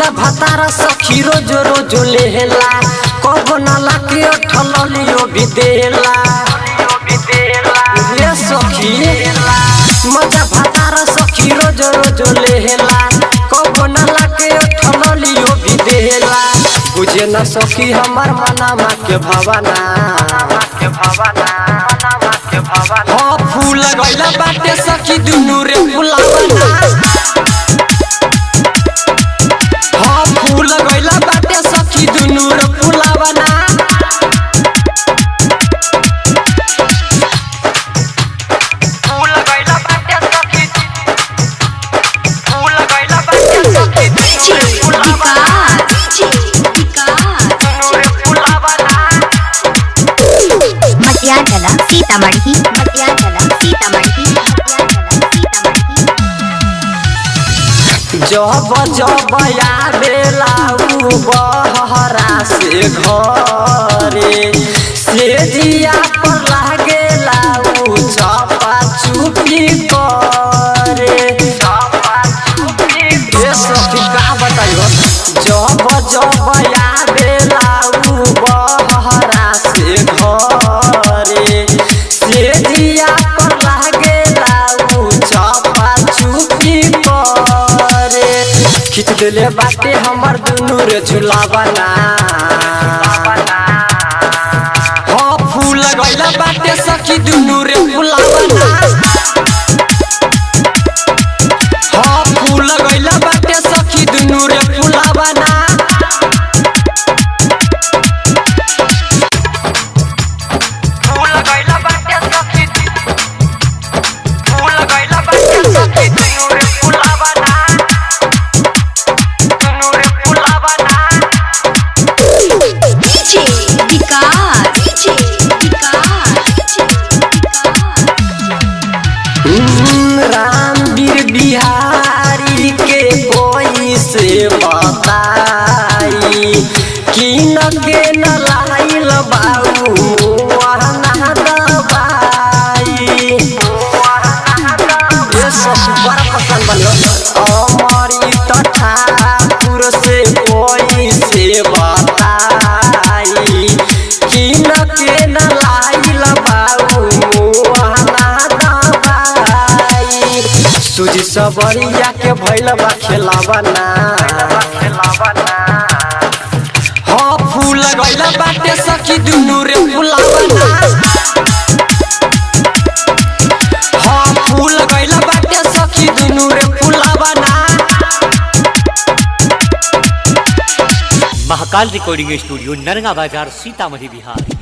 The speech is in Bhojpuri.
मजा भतारा सखी रोज रोज लेहला कबो न लाके ठलियो भी देला ये सखी मजा भतारा सखी रोज रोज लेहला कबो न लाके ठलियो भी देला बुझे न सखी हमर मनमा के भावना हाँ फूल गइला बाटे सखी दुनु रे फुलावना हाँ फूल गइला बाटे सखी दुनु रे फुलावना फूल गइला बाटे सखी फूल गइला बाटे सखी दुनु रे फुलावना मटियाला सीतामढ़ी जब जब आवेला उ बहरा से घरे से जिया पर लागेला उ चपा चुपी करे ये सखी का बताइयो जब जब आवेला उ बहरा से घरे से जिया पर लागेला उ चपा चुपी करे खींच देले बाटे हमर दुनु रे झुलावना हाँ फूल गइला बाटे सखी दुनु रे फुलावना हाँ फूल गइला बाटे सखी दुनु रे फुलावना फूल गइला बाटे सखी फूल गइला बाटे सखी दुनु रे फुलावना रामवीर बिहारी के कोई से बताई कि न के न लाइल बाबू वहना दबाई ये सब बड़ा पसंद बनो हमारी ठाकुर से कोई से बताई कि न के न लाइल बाबू सूजी सबरिया के भैलबा खेलावना हाँ फूल गइला बाटे सखी दुनु रे फुलावना हाँ फूल गइला बाटे सखी दुनु रे फुलावना। महाकाल रिकॉर्डिंग स्टूडियो नरगा बाजार सीतामढ़ी बिहार।